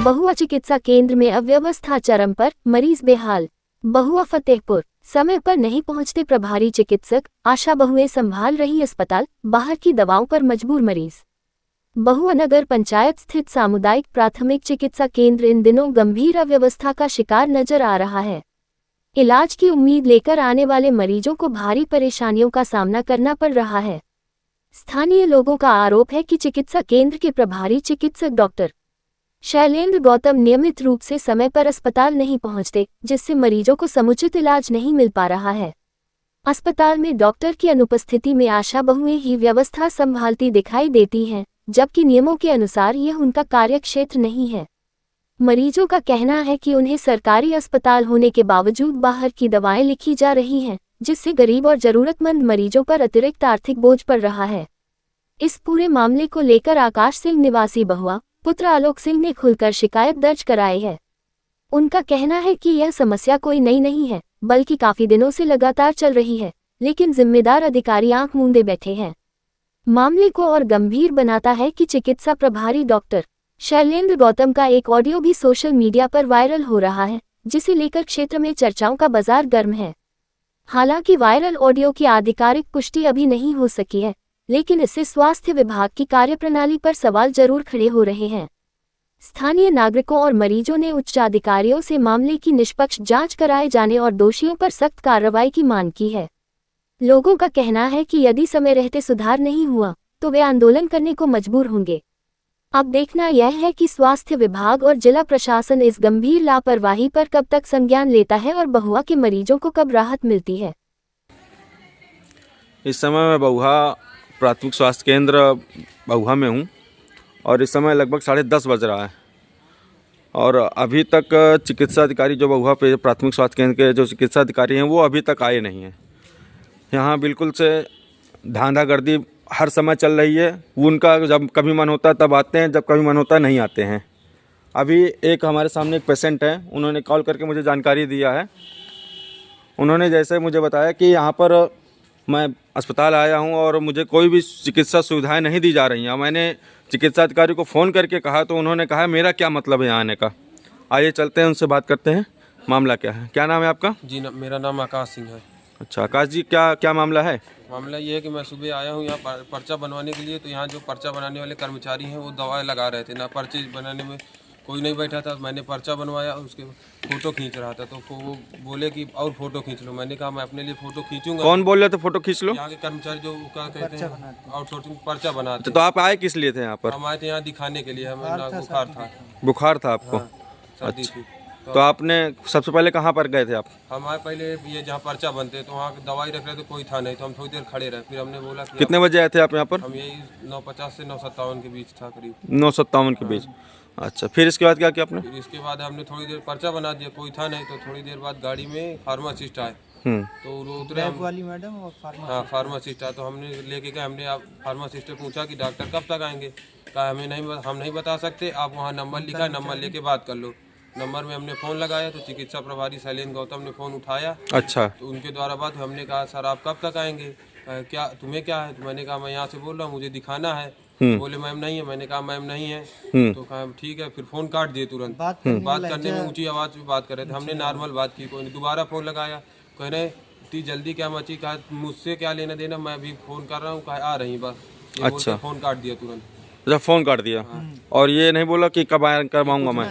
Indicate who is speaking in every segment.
Speaker 1: बहुआ चिकित्सा केंद्र में अव्यवस्था चरम पर, मरीज बेहाल। बहुआ फतेहपुर, समय पर नहीं पहुंचते प्रभारी चिकित्सक, आशा बहुएं संभाल रही अस्पताल, बाहर की दवाओं पर मजबूर मरीज। बहुआ नगर पंचायत स्थित सामुदायिक प्राथमिक चिकित्सा केंद्र इन दिनों गंभीर अव्यवस्था का शिकार नजर आ रहा है। इलाज की उम्मीद लेकर आने वाले मरीजों को भारी परेशानियों का सामना करना पड़ रहा है। स्थानीय लोगों का आरोप है कि चिकित्सा केंद्र के प्रभारी चिकित्सक डॉक्टर शैलेंद्र गौतम नियमित रूप से समय पर अस्पताल नहीं पहुंचते, जिससे मरीजों को समुचित इलाज नहीं मिल पा रहा है। अस्पताल में डॉक्टर की अनुपस्थिति में आशा बहुएं ही व्यवस्था संभालती दिखाई देती हैं, जबकि नियमों के अनुसार यह उनका कार्यक्षेत्र नहीं है। मरीजों का कहना है कि उन्हें सरकारी अस्पताल होने के बावजूद बाहर की दवाएं लिखी जा रही हैं, जिससे गरीब और जरूरतमंद मरीजों पर अतिरिक्त आर्थिक बोझ पड़ रहा है। इस पूरे मामले को लेकर आकाश सिंह निवासी बहुआ पुत्र आलोक सिंह ने खुलकर शिकायत दर्ज कराई है। उनका कहना है कि यह समस्या कोई नई नहीं है, बल्कि काफी दिनों से लगातार चल रही है, लेकिन जिम्मेदार अधिकारी आंख मूंदे बैठे हैं। मामले को और गंभीर बनाता है कि चिकित्सा प्रभारी डॉक्टर शैलेंद्र गौतम का एक ऑडियो भी सोशल मीडिया पर वायरल हो रहा है, जिसे लेकर क्षेत्र में चर्चाओं का बाजार गर्म है। हालांकि वायरल ऑडियो की आधिकारिक पुष्टि अभी नहीं हो सकी है, लेकिन इससे स्वास्थ्य विभाग की कार्यप्रणाली पर सवाल जरूर खड़े हो रहे हैं। स्थानीय नागरिकों और मरीजों ने उच्चाधिकारियों से मामले की निष्पक्ष जांच कराए जाने और दोषियों पर सख्त कार्रवाई की मांग की है। लोगों का कहना है कि यदि समय रहते सुधार नहीं हुआ तो वे आंदोलन करने को मजबूर होंगे। अब देखना यह है कि स्वास्थ्य विभाग और जिला प्रशासन इस गंभीर लापरवाही पर कब तक संज्ञान लेता है और बहुआ के मरीजों को कब राहत मिलती है।
Speaker 2: इस समय मैं बहुआ प्राथमिक स्वास्थ्य केंद्र बहुआ में हूँ और इस समय लगभग 10:30 बज रहा है और अभी तक चिकित्सा अधिकारी जो बहुआ पे प्राथमिक स्वास्थ्य केंद्र के जो चिकित्सा अधिकारी हैं वो अभी तक आए नहीं हैं। यहाँ बिल्कुल से धांधागर्दी हर समय चल रही है। उनका जब कभी मन होता है तब आते हैं, जब कभी मन होता है नहीं आते हैं। अभी एक हमारे सामने एक पेशेंट है, उन्होंने कॉल करके मुझे जानकारी दिया है। उन्होंने जैसे मुझे बताया कि यहाँ पर मैं अस्पताल आया हूँ और मुझे कोई भी चिकित्सा सुविधाएं नहीं दी जा रही हैं। मैंने चिकित्सा अधिकारी को फ़ोन करके कहा तो उन्होंने कहा मेरा क्या मतलब है यहाँ आने का। आइए चलते हैं, उनसे बात करते हैं मामला क्या है। क्या नाम है आपका?
Speaker 3: जी मेरा नाम आकाश सिंह है।
Speaker 2: अच्छा आकाश जी, क्या मामला है?
Speaker 3: मामला ये है कि मैं सुबह आया हूँ यहाँ पर्चा बनवाने के लिए। तो यहाँ जो पर्चा बनाने वाले कर्मचारी हैं वो दवाएं लगा रहे थे ना, पर्चे बनाने में कोई नहीं बैठा था। मैंने पर्चा बनवाया, उसके फ़ोटो खींच रहा था तो वो बोले कि और फ़ोटो खींच लो। मैंने कहा मैं अपने लिए फ़ोटो खींचूंगा।
Speaker 2: कौन बोल रहे थे फ़ोटो खींच लो?
Speaker 3: यहाँ के कर्मचारी जो क्या कहते हैं आउटसोर्सिंग पर्चा बनाते।
Speaker 2: तो आप आए किस लिए थे यहाँ पर?
Speaker 3: हम आए थे यहाँ दिखाने के लिए, हमें बुखार था।
Speaker 2: बुखार था आपको?
Speaker 3: सर्दी थी।
Speaker 2: तो आपने सबसे पहले कहाँ पर गए थे आप?
Speaker 3: हम आए पहले ये जहाँ पर्चा बनते तो वहाँ दवाई रख रहे थे, कोई था नहीं तो हम थोड़ी देर खड़े रहे। फिर हमने बोला कि
Speaker 2: कितने बजे आए थे आप यहाँ पर?
Speaker 3: हम यही 9:50 से 9:57 के बीच था, करीब
Speaker 2: 9:57 के बीच। अच्छा, फिर इसके बाद क्या किया आपने?
Speaker 3: फिर इसके बाद हमने थोड़ी देर पर्चा बना दिया, कोई था नहीं। तो थोड़ी देर बाद गाड़ी में फार्मासिस्ट आए तो वो उतरे वाली मैडम और हाँ फार्मासिस्ट आए तो हमने लेके गए। हमने आप फार्मासिस्ट से पूछा कि डॉक्टर कब तक आएंगे? कहा हम नहीं बता सकते, आप वहाँ नंबर लिखा है, नंबर लेके बात कर लो। नंबर में हमने फ़ोन लगाया तो चिकित्सा प्रभारी शैलेंद्र गौतम ने फ़ोन उठाया।
Speaker 2: अच्छा।
Speaker 3: तो उनके द्वारा बात, हमने कहा सर आप कब तक आएंगे? क्या तुम्हें क्या है? तो मैंने कहा मैं यहाँ से बोल रहा हूँ, मुझे दिखाना है। बोले मैम नहीं है। मैंने कहा मैम नहीं है। तो कहा ठीक है। फिर फ़ोन काट दिए तुरंत। बात करने में ऊंची आवाज़ में बात कर रहे थे। हमने नॉर्मल बात की, कोई नहीं। दोबारा फ़ोन लगाया, कह रहे इतनी जल्दी क्या मची? कहा मुझसे क्या लेना देना, मैं अभी फ़ोन कर रहा हूँ, कहा आ रही बस। अच्छा। फ़ोन काट दिया तुरंत।
Speaker 2: अच्छा, फ़ोन काट दिया। और ये नहीं बोला कि कब आऊँगा मैं?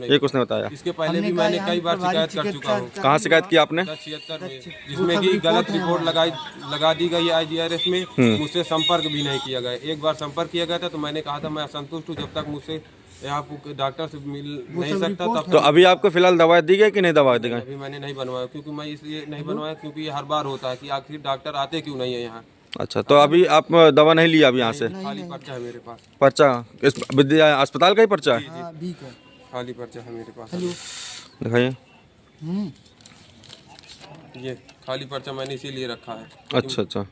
Speaker 2: ये कुछ नहीं बताया।
Speaker 3: इसके पहले भी मैंने कई बार शिकायत कर चुका हूँ।
Speaker 2: कहाँ शिकायत की आपने?
Speaker 3: 76 में, जिसमें कि गलत रिपोर्ट लगा दी गई IGRS में। मुझसे संपर्क भी नहीं किया गया। एक बार संपर्क किया गया था तो मैंने कहा था मैं असंतुष्ट हूँ, जब तक मुझसे यहाँ डॉक्टर से मिल नहीं सकता तब।
Speaker 2: तो अभी आपको फिलहाल दवा दी गई कि नहीं दवा दी गई?
Speaker 3: अभी मैंने नहीं बनवाया, क्योंकि मैं इसलिए नहीं बनवाया क्योंकि हर बार होता है कि आखिर डॉक्टर आते क्यों नहीं है यहाँ।
Speaker 2: अच्छा, तो अभी आप दवा नहीं लिया अभी यहाँ से?
Speaker 3: खाली पर्चा है मेरे पास।
Speaker 2: पर्चा इस विद्या अस्पताल का ही पर्चा है?
Speaker 3: खाली पर्चा है मेरे पास।
Speaker 2: दिखाइए।
Speaker 3: ये खाली पर्चा मैंने इसीलिए रखा है।
Speaker 2: अच्छा।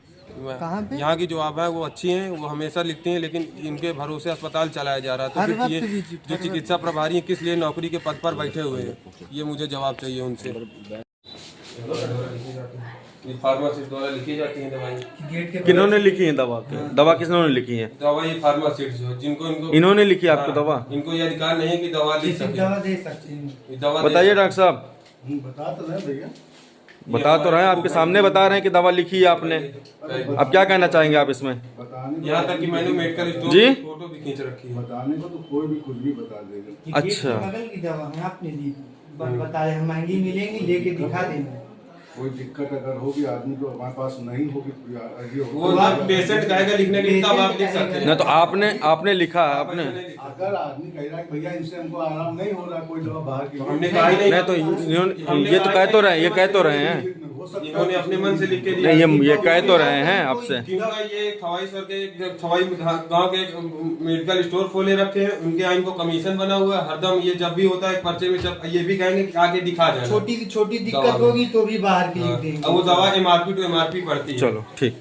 Speaker 3: यहाँ की जो आभा है वो अच्छी हैं, वो हमेशा लिखती हैं, लेकिन इनके भरोसे अस्पताल चलाया जा रहा है। तो फिर ये जो चिकित्सा प्रभारी हैं किस लिए नौकरी के पद पर बैठे हुए हैं, ये मुझे जवाब चाहिए उनसे। ये फार्मासिस्ट द्वारा लिखी जाती है दवाई।
Speaker 2: किन्होंने लिखी है दवा दवा किसने लिखी है?
Speaker 3: दवा ये फार्मासिस्ट जो जिनको इनको
Speaker 2: इन्होंने लिखी है आपको दवा?
Speaker 3: इनको ये अधिकार नहीं है कि दवा दे सके।
Speaker 4: दवा दे सकते हैं।
Speaker 3: दवा
Speaker 2: बताइए डॉक्टर साहब।
Speaker 4: बता तो रहे भैया,
Speaker 2: बता तो रहे हैं, आपके सामने बता रहे हैं कि दवा लिखी है आपने। अब क्या कहना चाहेंगे आप इसमें?
Speaker 3: यहाँ तक कि मैंने मेडिकल स्टोर
Speaker 2: जी?
Speaker 3: की फोटो भी खींच रखी है।
Speaker 4: बताने को तो कोई भी कुछ भी बता देगा।
Speaker 2: अच्छा।
Speaker 4: बगल की दवा है आपने दी, बताया हम महंगी मिलेंगी, लेके दिखा देंगे। कोई दिक्कत अगर होगी आदमी को हमारे पास नहीं होगी,
Speaker 3: वो आप पेशेंट कहेगा लिखने के लिए तब आप लिख सकते हैं।
Speaker 2: नहीं तो आपने लिखा है आपने।
Speaker 4: अगर आदमी कह रहा है भैया इनसे हमको आराम नहीं हो रहा, कोई दवा बाहर की,
Speaker 3: हमने कहा ही
Speaker 2: नहीं तो ये तो कह तो रहे हैं, ये कह तो रहे हैं,
Speaker 3: इन्होंने अपने मन से लिख के दिया।
Speaker 2: नहीं ये कह तो रहे हैं आपसे।
Speaker 3: जिनका ये खवाई सर के खवाई गांव के मेडिकल स्टोर खोले रखे हैं, उनके यहाँ इनको कमीशन बना हुआ है। हरदम ये जब भी होता है पर्चे में जब ये भी कहेंगे कि आगे दिखा जाए,
Speaker 4: छोटी से छोटी दिक्कत होगी तो भी बाहर की लिख देंगे।
Speaker 3: अब वो दवा MRP टू MRP पड़ती है।
Speaker 2: चलो ठीक।